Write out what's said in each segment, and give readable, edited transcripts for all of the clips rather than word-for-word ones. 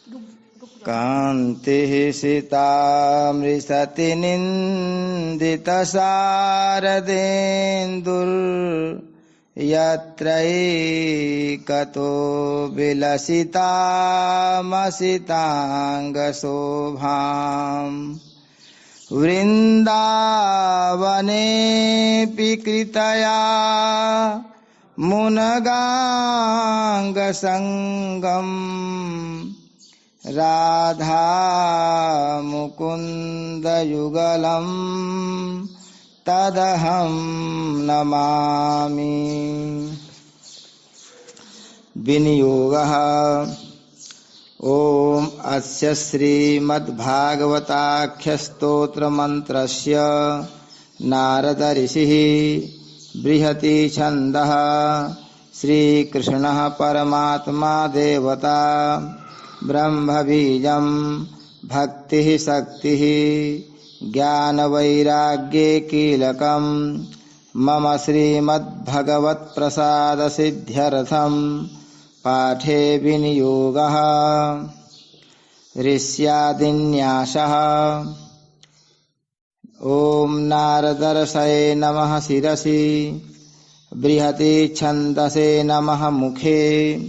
कान्तिः सितामृशति निन्दितशारदेन्दुर्यत्रैकतो विलसितामसिताङ्गशोभाम् वृन्दावनेऽपि कृतया मुनगाङ्गसङ्गम् राधा मुकुन्दयुगलं तदहं नमामि। विनियोगः। ओम अस्य श्रीमद्भागवताख्यस्तोत्रमन्त्रस्य नारद ऋषिः बृहति छन्दः श्रीकृष्णः परमात्मा देवता ब्रह्मबीजं भक्तिः शक्तिः ज्ञानवैराग्ये कीलकं मम श्रीमद्भगवत्प्रसादसिद्ध्यर्थं पाठे विनियोगः। ऋष्यादिन्यासः। ओम नारदर्षये नमः शिरसि बृहति छन्दसे नमः मुखे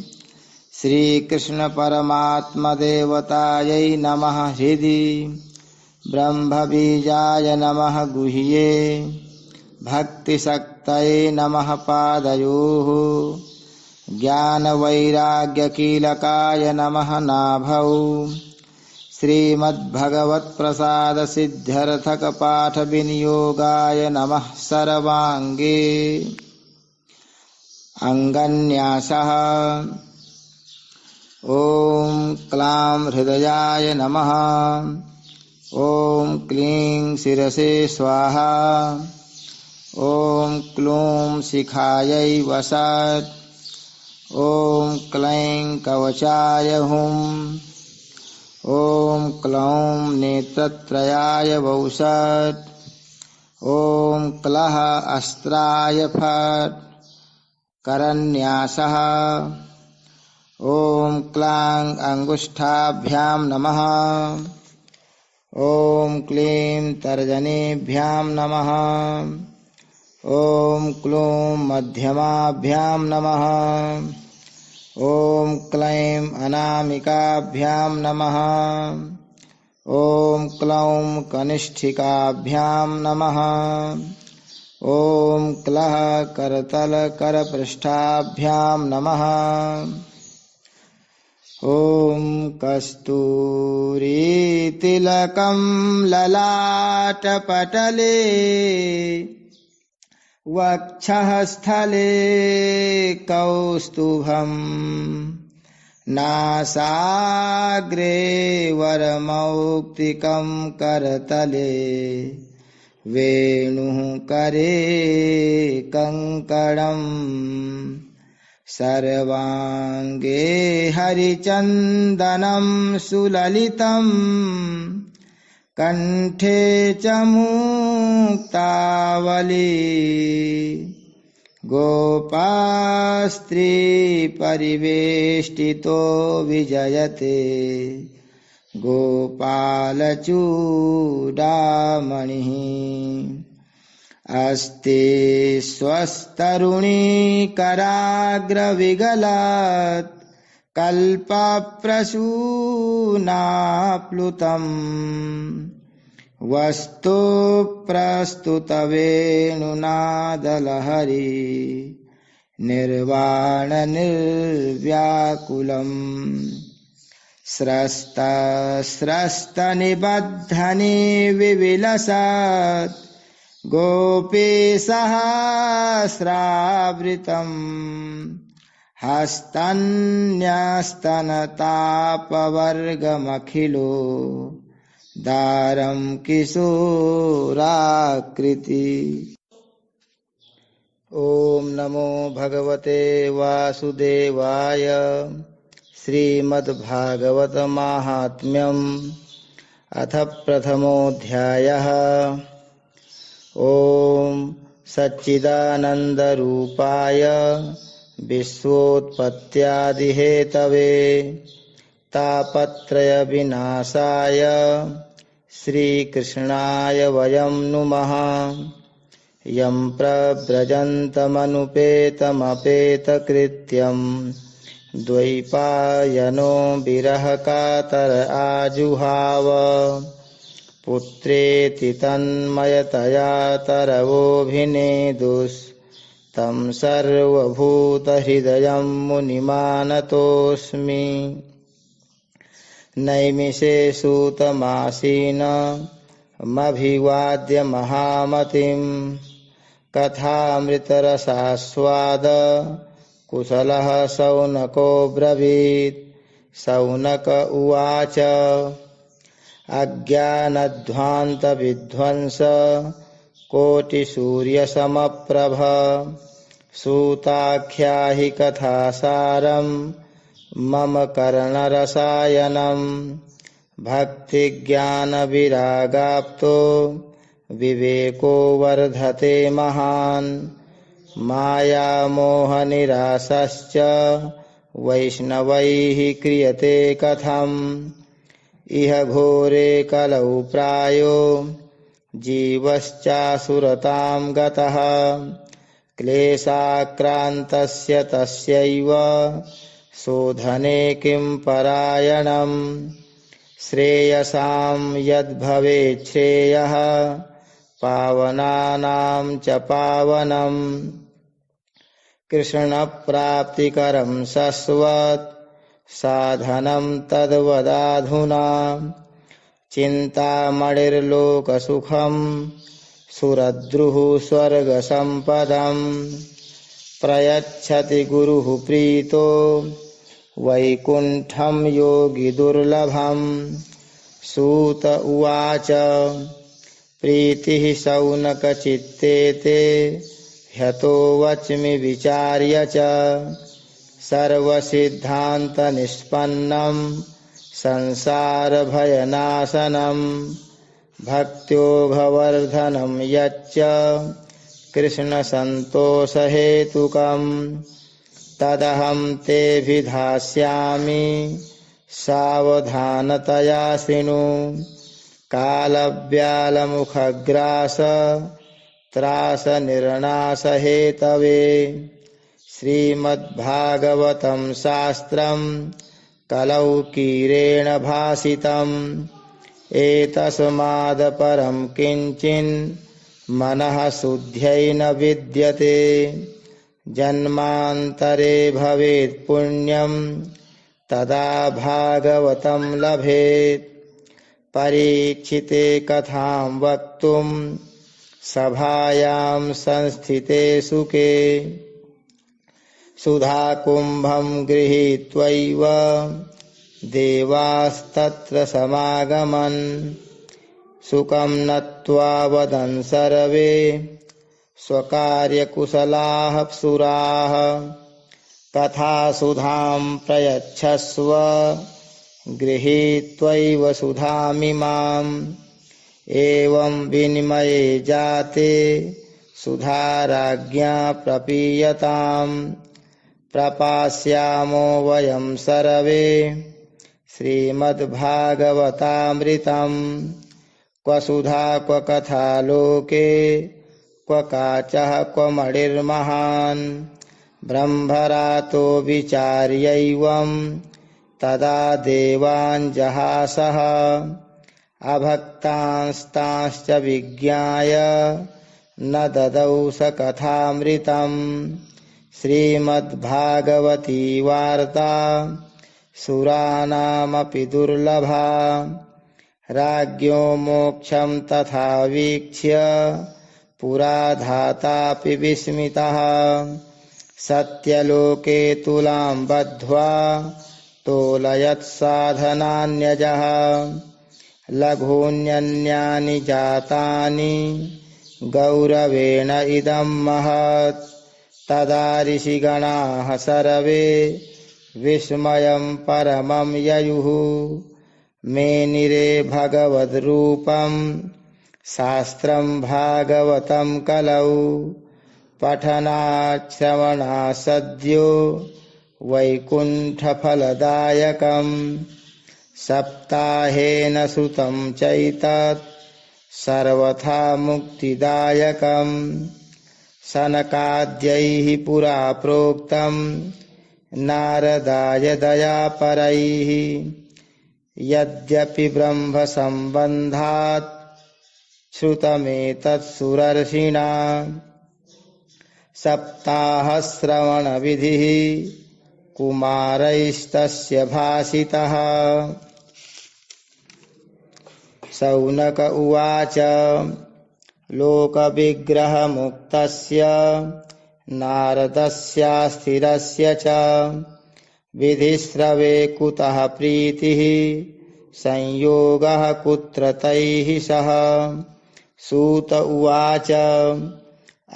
श्रीकृष्ण परमात्मदेवतायै नमः हृदि ब्रह्मबीजाय नमः गुह्ये भक्तिशक्तये नमः पादयोः ज्ञानवैराग्यकीलकाय नमः नाभौ श्रीमद्भगवत्प्रसादसिद्ध्यर्थकपाठविनियोगाय नमः सर्वाङ्गे। अङ्गन्यासः। ॐ क्लां हृदयाय नमः। ॐ क्लीं शिरसे स्वाहा। ॐ क्लूं शिखायै वसत्। ॐ क्लैं कवचाय हुम्। ॐ क्लौं नेत्रत्रयाय वौषट्। ॐ क्लः अस्त्राय फट्। करन्यासः। ॐ क्लां अंगुष्ठाभ्यां नमः। ॐ क्लीं तर्जनीभ्यां नमः। ॐ क्लूं मध्यमाभ्यां नमः। ॐ क्लैं अनामिकाभ्यां नमः। ॐ क्लौं कनिष्ठिकाभ्यां नमः। ॐ क्लः करतलकरपृष्ठाभ्यां नमः। ॐ कस्तूरीतिलकं ललाटपटले वक्षः स्थले कौस्तुभम् नासाग्रे वरमौक्तिकं करतले वेणुः करे कङ्कणम् सर्वाङ्गे हरिचन्दनं सुललितं कण्ठे च मुक्तावली गोपास्त्री परिवेष्टितो विजयते गोपालचूडामणिः अस्ति स्वस्तरुणी कराग्रविगलात् कल्पप्रसूनाप्लुतम् वस्तु प्रस्तुतवेणुनादलहरी निर्वाणनिर्व्याकुलम् स्रस्तनिबद्धनि विविलसत् गोपीसहस्रावृतम् हस्तन्यस्तनतापवर्गमखिलो दारं किशोराकृति। ओम नमो भगवते वासुदेवाय। श्रीमद्भागवत माहात्म्यम् अथ प्रथमोऽध्यायः। ओम सच्चिदानन्दरूपाय विश्वोत्पत्त्यादिहेतवे तापत्रय विनाशाय श्रीकृष्णाय वयं नुमः। यं प्रव्रजन्तमनुपेतमपेतकृत्यं द्वैपायनो विरहकातर आजुहाव। पुत्रेति तन्मयतया तरवोऽभिनेदुस्तं सर्वभूतहृदयं मुनिमानतोऽस्मि। नैमिषे सूतमासीनमभिवाद्य महामतिं कथामृतरसास्वाद कुशलः शौनको ब्रवीत्। शौनक उवाच अज्ञानध्वान्तविध्वंस कोटिसूर्यसमप्रभ सूताख्याहि कथासारं मम कर्णरसायनं। भक्तिज्ञानविरागाप्तो विवेको वर्धते महान् मायामोहनिरासश्च वैष्णवैः क्रियते कथम्। इह घोरे कलौ प्रायो जीवश्चासुरतां गतः क्लेशाक्रान्तस्य तस्यैव शोधने किं परायणम्। श्रेयसां यद्भवेत् श्रेयः पावनानां च पावनम्। कृष्णप्राप्तिकरं शश्वत् साधनं तद्वदाधुना। चिन्तामणिर्लोकसुखं सुरद्रुः स्वर्गसम्पदम्। प्रयच्छति गुरुः प्रीतो वैकुण्ठं योगिदुर्लभम्। सूत उवाच प्रीतिः शौनकचित्ते ते ह्यतो वच्मि विचार्य च। सर्वसिद्धान्तनिष्पन्नं संसारभयनाशनं भक्त्योघवर्धनं यच्च कृष्णसन्तोषहेतुकम्। तदहं तेऽभिधास्यामि सावधानतया शृणु। कालव्यालमुखग्रास त्रासनिर्णासहेतवे। श्रीमद्भागवतं शास्त्रं कलौ कीरेण भासितम्। एतस्मादपरं किञ्चिन् मनः शुद्ध्यै न विद्यते। जन्मान्तरे भवेत् पुण्यं तदा भागवतं लभेत्। परीक्षिते कथां वक्तुं सभायां संस्थिते सुखे। सुधाकुम्भं गृहीत्वैव देवास्तत्र समागमन्। सुखं नत्वा वदन् सर्वे स्वकार्यकुशलाः सुराः। कथासुधां प्रयच्छस्व गृहीत्वैव सुधामिमाम्। एवं विनिमये जाते सुधाराज्ञा प्रपीयताम्। प्रपास्यामो वयं सर्वे श्रीमद्भागवतामृतम्। क्व सुधा क्व कथा लोके क्व काचः क्व मणिर्महान्। ब्रह्मरातो विचार्यैवं तदा देवान् जहासः। अभक्तांस्तांश्च विज्ञाय न ददौ स कथामृतम्। श्रीमद्भागवती वार्ता सुरानामपि दुर्लभा। राज्ञो मोक्षं तथा वीक्ष्य पुरा धातापि विस्मितः। सत्यलोके तुलां बद्ध्वा तोलयत्साधनान्यजः। लघून्यन्यानि जातानि गौरवेण इदं महत्। तदा ऋषिगणाः सर्वे विस्मयं परमं ययुः। मेनिरे भगवद्रूपं शास्त्रं भागवतं कलौ। पठनाश्रवणात् सद्यो वैकुण्ठफलदायकम्। सप्ताहेन श्रुतं चैतत् सर्वथा मुक्तिदायकम् सनकाद्यैः पुरा प्रोक्तम् नारदाय दयापरैः यद्यपि ब्रह्मसम्बन्धात् श्रुतमेतत् सुरर्षिणा सप्ताहश्रवणविधिः कुमारैस्तस्य भासितः। शौनक उवाच लोकविग्रहमुक्तस्य नारदस्यास्थिरस्य च विधिश्रवे कुतः प्रीतिः संयोगः कुत्र तैः सह। सूत उवाच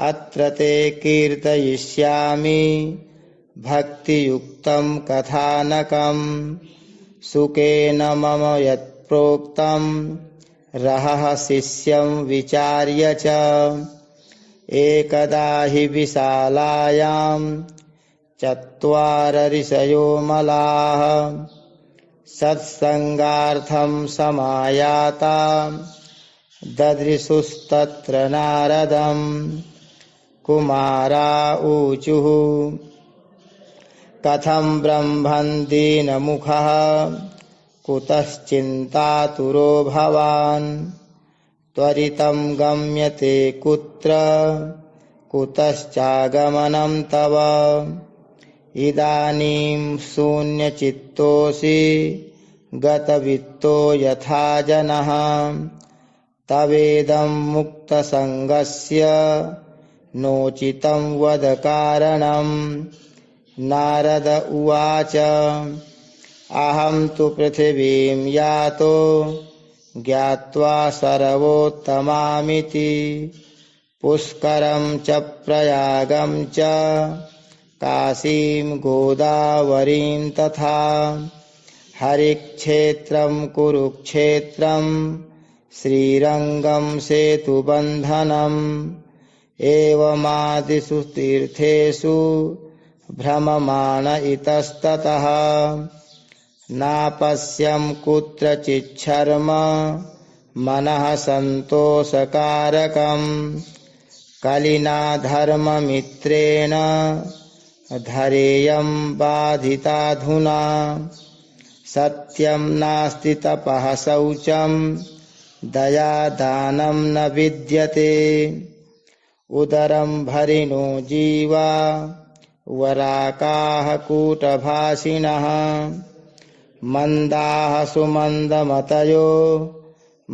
अत्र ते कीर्तयिष्यामि भक्तियुक्तं कथानकं सुकेन मम यत्प्रोक्तं रहः शिष्यं विचार्य च। एकदा हि विशालायां चत्वार ऋषयो मलाः सत्संगार्थं समायाता ददृशुस्तत्र नारदम्। कुमारा ऊचुः कथं ब्रह्मन् दीनमुखः कुतश्चिन्तातुरो भवान् त्वरितं गम्यते कुत्र कुतश्चागमनं तव। इदानीं शून्यचित्तोऽसि गतवित्तो यथा जनः तवेदं मुक्तसङ्गस्य नोचितं वद कारणम्। नारद उवाच अहं तु पृथिवीं यातो ज्ञात्वा सर्वोत्तमामिति पुष्करं च प्रयागं च काशीं गोदावरीं तथा हरिक्षेत्रं कुरुक्षेत्रं श्रीरङ्गं सेतुबन्धनम् एवमादिषु तीर्थेषु भ्रममाण इतस्ततः नापश्यं कुत्रचिच्छर्म मनः सन्तोषकारकम् कलिना धर्ममित्रेण धरेयं बाधिताधुना सत्यं नास्ति तपः शौचं दयादानं न विद्यते उदरं भरिणो जीवा वराकाः कूटभाषिणः मन्दाः सुमन्दमतयो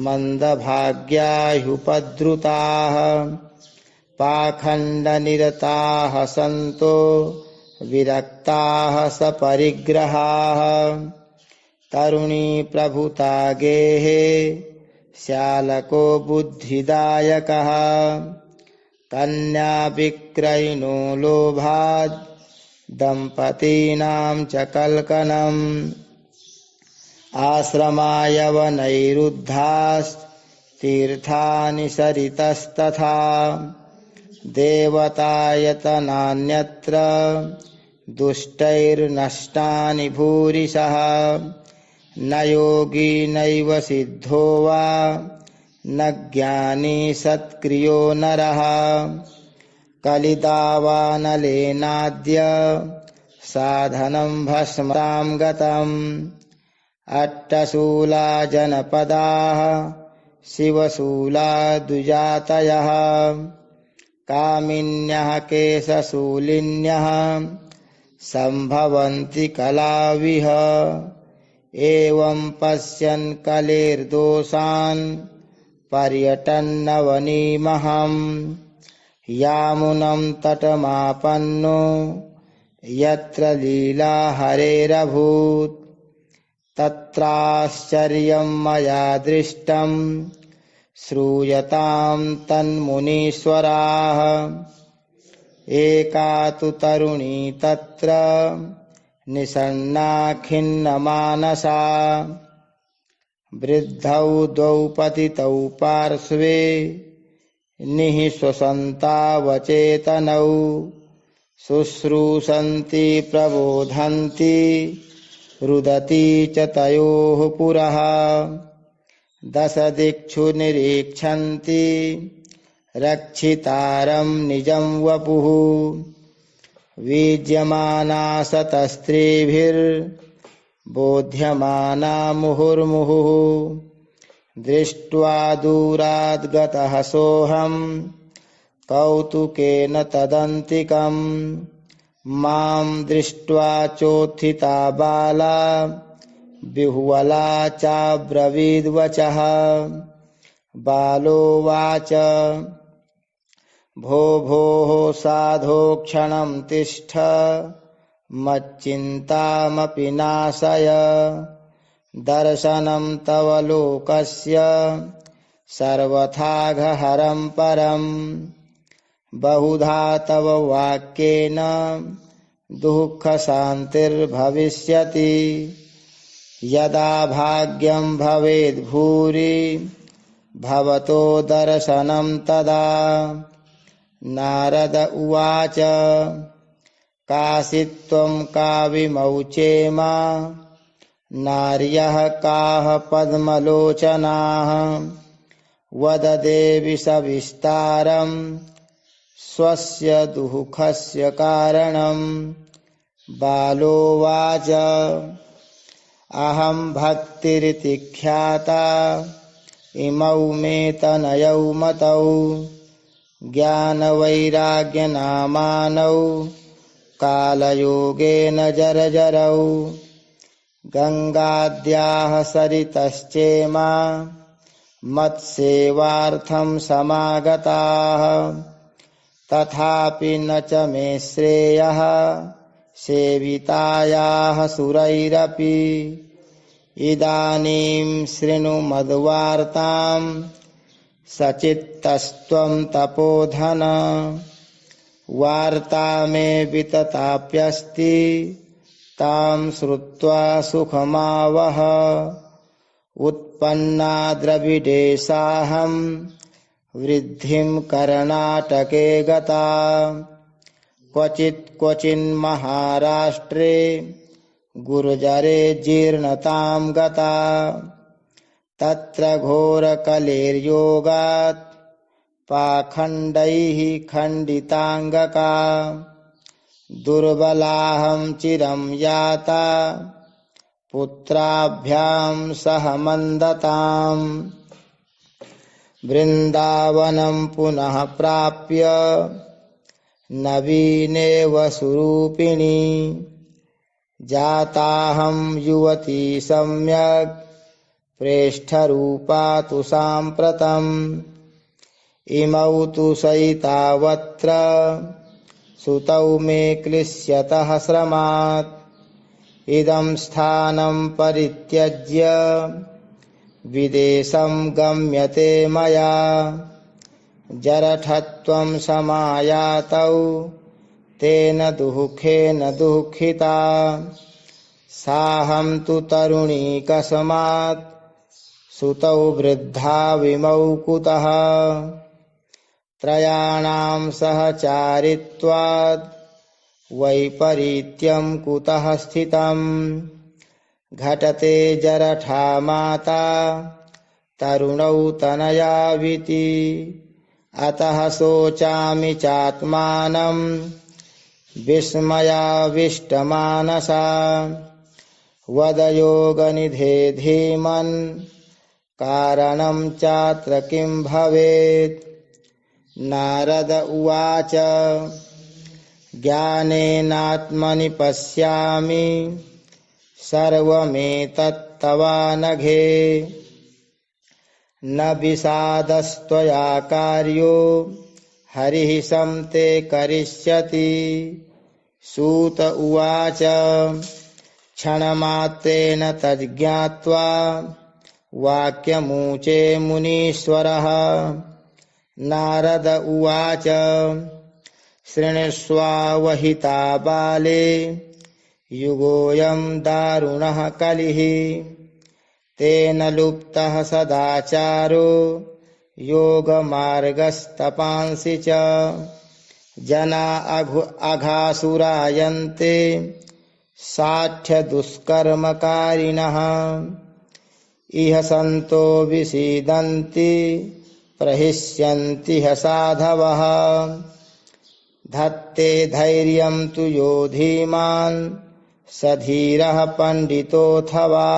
मन्दभाग्याह्युपद्रुताः पाखण्डनिरताः सन्तो विरक्ताः सपरिग्रहाः तरुणी प्रभुता गेहे श्यालको बुद्धिदायकः कन्या विक्रयिणो लोभाद् दम्पतीनां च कल्कनम् आश्रमायवनैरुद्धास्तीर्थानि सरितस्तथा देवतायतनान्यत्र दुष्टैर्नष्टानि भूरिशः न योगी नैव सिद्धो वा न ज्ञानी सत्क्रियो नरः कलिदावानलेनाद्य साधनं भस्मतां गतम् अट्टशूला जनपदाः शिवशूला दुजातयः कामिन्यः केशशूलिन्यः सम्भवन्ति कलाविह एवं पश्यन् कलेर्दोषान् पर्यटन्नवनीमहम् यामुनं तटमापन्नो यत्र लीला हरेरभूत् तत्राश्चर्यं मया दृष्टं श्रूयतां तन्मुनीश्वराः एका तु तरुणी तत्र निषण्णा खिन्नमानसा वृद्धौ द्वौ पतितौ पार्श्वे निःश्वसन्तावचेतनौ शुश्रूषन्ति प्रबोधन्ति रुदती च तयोः पुरः दशदिक्षु निरीक्षन्ति रक्षितारं निजं वपुः वीज्यमाना शतस्त्रीभिर्बोध्यमाना मुहुर्मुहुः दृष्ट्वा दूराद् गतः सोऽहं कौतुकेन तदन्तिकम् मां दृष्ट्वा चोत्थिता बाला बिह्वला चाब्रवीद्वचः बालोवाच भो भोः साधो क्षणं तिष्ठ मच्चिन्तामपि नाशय दर्शनं तव लोकस्य सर्वथाघहरं परम् बहुधा तव वाक्येन दुःखशान्तिर्भविष्यति यदा भाग्यं भवेद्भूरि भवतो दर्शनं तदा नारद उवाच काचित्त्वं काविमौचेमा नार्यः काः पद्मलोचनाः वद देवि सविस्तारं स्वस्य दुःखस्य कारणं बालोवाच अहं भक्तिरिति ख्याता इमौ मे तनयौ मतौ ज्ञानवैराग्यनामानौ कालयोगेन जर्जरौ गङ्गाद्याः सरितश्चेमा मत्सेवार्थं समागताः तथापि न च मे श्रेयः सेवितायाः सुरैरपि इदानीं शृणु मद्वार्तां सचित्तस्त्वं तपोधन वार्ता मे वितताप्यस्ति तां श्रुत्वा सुखमावह उत्पन्ना द्रविडेशाहं वृद्धिं कर्णाटके गता क्वचिन्महाराष्ट्रे गुर्जरे जीर्णतां गता तत्र घोरकलेर्योगात् पाखण्डैः खण्डिताङ्गका दुर्बलाहं चिरं याता पुत्राभ्यां सह मन्दताम् वृन्दावनं पुनः प्राप्य नवीनेव स्वरूपिणी जाताहं युवती सम्यक् प्रेष्ठरूपा तु साम्प्रतम् इमौ तु सैतावत्र सुतौ मे क्लिश्यतः श्रमात् इदं स्थानं परित्यज्य विदेशं गम्यते मया जरठत्वं समायातौ तेन दुःखेन दुःखिता साहं तु तरुणी कस्मात् सुतौ वृद्धा विमौ कुतः त्रयाणां सहचारित्वात् वैपरीत्यं कुतः स्थितम् घटते जरठा माता तरुणौ तनयाविति अतः शोचामि चात्मानं विस्मयाविष्टमानसा वद योगनिधे धीमन् कारणं चात्र किं भवेत् नारद उवाच ज्ञानेनात्मनि पश्यामि सर्वमेतत्तवानघे न विषादस्त्वया कार्यो हरिः संते करिष्यति सूत उवाच क्षणमात्रेण तज्ज्ञात्वा वाक्यमूचे मुनीश्वरः नारद उवाच शृणुष्वावहिता बाले युगोऽयं दारुणः कलिः तेन लुप्तः सदाचारो योगमार्गस्तपांसि च जना अघासुरायन्ते साठ्य दुष्कर्मकारिणः इह संतो विसीदन्ति प्रहिष्यन्ति ह साधवः धत्ते धैर्यं तु यो धीमान् स धीरः पंडितोऽथवा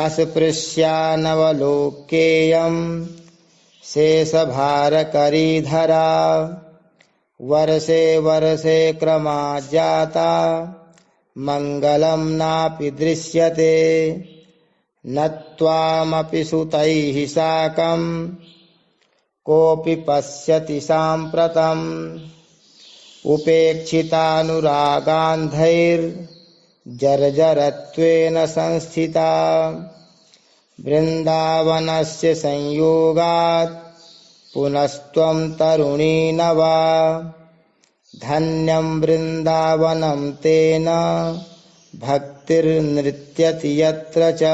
अस्पृश्यानवलोक्येयम् शेषभारकरीधरा वर्षे वर्षे क्रमाज्जाता मङ्गलं नापि दृश्यते न त्वामपि सुतैः साकम् कोऽपि पश्यति साम्प्रतम् उपेक्षितानुरागान्धैर्जर्जरत्वेन संस्थिता वृन्दावनस्य संयोगात् पुनस्त्वं तरुणी नवा धन्यं वृन्दावनं तेन भक्तिर्नृत्यति यत्र च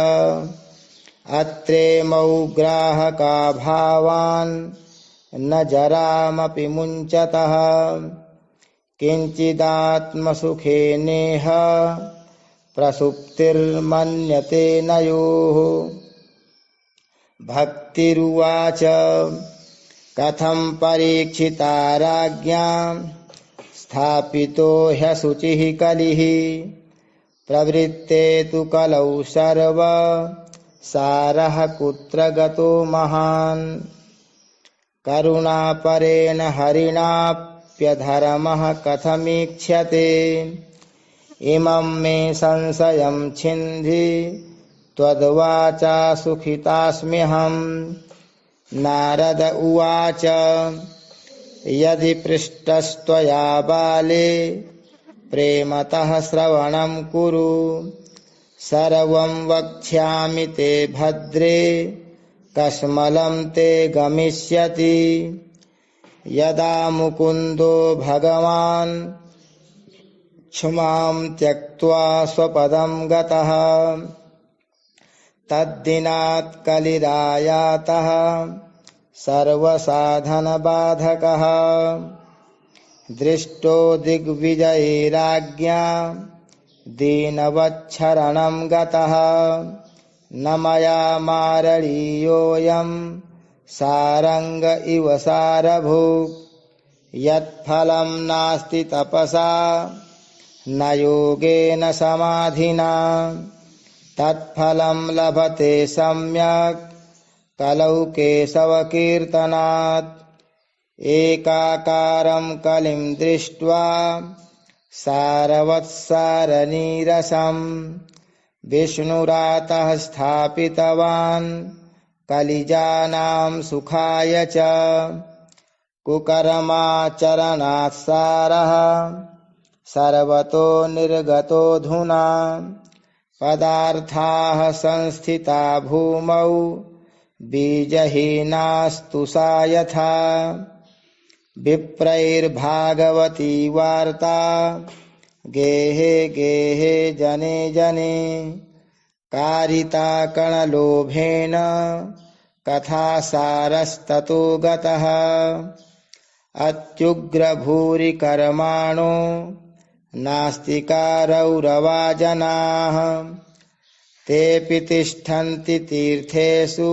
अत्रेमौ ग्राहका भावान् न जरामपि मुञ्चतः किञ्चिदात्मसुखेनेह प्रसुप्तिर्मन्यते नयोः भक्तिरुवाच कथं परीक्षिता राज्ञां स्थापितो ह्यशुचिः कलिः प्रवृत्ते तु कलौ सर्व सारः कुत्र गतो महान् करुणापरेण हरिणाप्यधर्मः कथमीक्ष्यते इमं मे संशयं छिन्धि त्वद्वाचा सुखितास्म्यहम् नारद उवाच यदि पृष्टस्त्वया बाले प्रेमतः श्रवणं कुरु सर्वं वक्ष्यामि ते भद्रे कस्मलं ते गमिष्यति यदा मुकुन्दो भगवान् क्षमां त्यक्त्वा स्वपदं गतः तद्दिनात् कलिरायातः सर्वसाधनबाधकः दृष्टो दिग्विजयैराज्ञा दीनवच्छरणं गतः न मया मारणीयोऽयं सारंग इव सारभूक् यत्फलं नास्ति तपसा न योगेन समाधिना तत्फलं लभते सम्यक् कलौ केशवकीर्तनात् एकाकारं कलिं दृष्ट्वा सारवत्सारनीरसम् विष्णुरातः स्थापितवान् कलिजानां सुखाय च कुकर्माचरणात् सारः सर्वतो निर्गतोऽधुना पदार्थाः संस्थिता भूमौ बीजहीनास्तु सा यथा विप्रैर्भागवती वार्ता गेहे गेहे जने जने कारिता कणलोभेन कथासारस्ततो गतः अत्युग्रभूरिकर्माणो नास्तिकारौरवाजनाः तेऽपि तिष्ठन्ति तीर्थेषु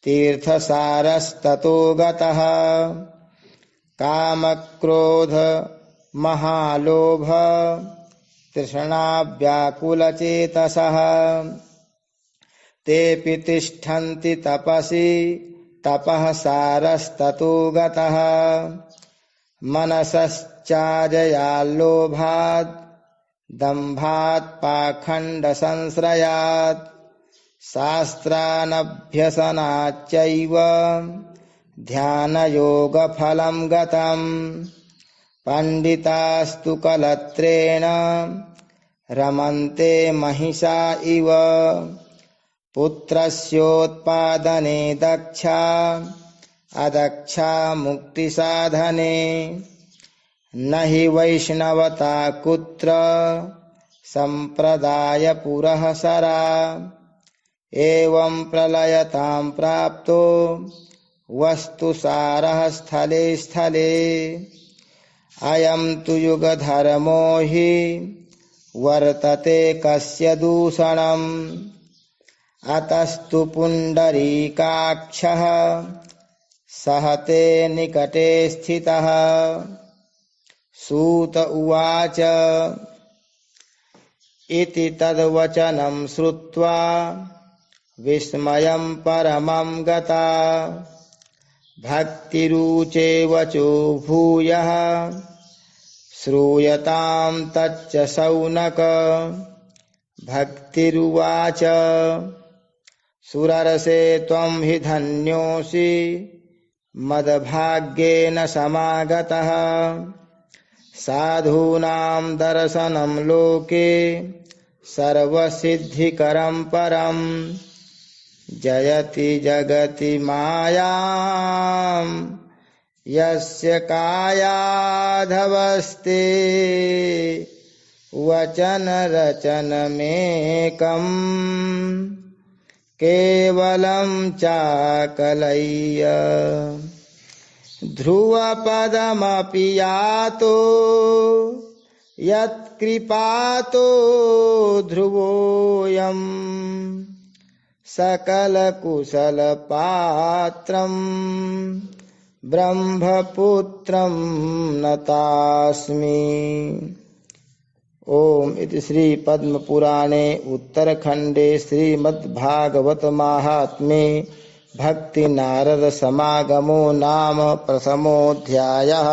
तीर्थसारस्ततो गतः कामक्रोध महालोभ तृष्णाव्याकुलचेतसः तेऽपि तिष्ठन्ति तपसि तपः सारस्ततो गतः मनसश्चाजयाल्लोभात् दम्भात् पाखण्डसंश्रयात् शास्त्रानभ्यसनाच्चैव ध्यानयोगफलं गतम् पंडितास्तु कलत्रेण रमन्ते महिषा इव पुत्रस्योत्पादने दक्षा अदक्षा मुक्तिसाधने न हि वैष्णवता कुत्र संप्रदाय पुरःसरा एवं प्रलयतां प्राप्तो वस्तुसारः स्थले स्थले अयं तु युगधर्मो हि वर्तते कस्य दूषणम् अतस्तु पुण्डरीकाक्षः सहते निकटे स्थितः। सूत उवाच इति तद्वचनं श्रुत्वा विस्मयं परमं गता भक्तिरुचे वचो भूयः श्रूयतां तच्च शौनक। भक्तिरुवाच सुररसे त्वं हि धन्योऽसि मद्भाग्येन समागतः साधूनां दर्शनं लोके सर्वसिद्धिकरं परम् जयति जगति मायां यस्य कायाधवस्ते वचन रचनमेकम् केवलं चाकलय्य। ध्रुवपदमपि यातो यत्कृपातो ध्रुवोऽयम् सकलकुशलपात्रं ब्रह्मपुत्रं नतास्मि। ओम इति श्री पद्म पुराणे उत्तरखंडे श्रीमद्भागवत महात्म्ये भक्ति नारद समागमो नाम प्रथमोऽध्यायः।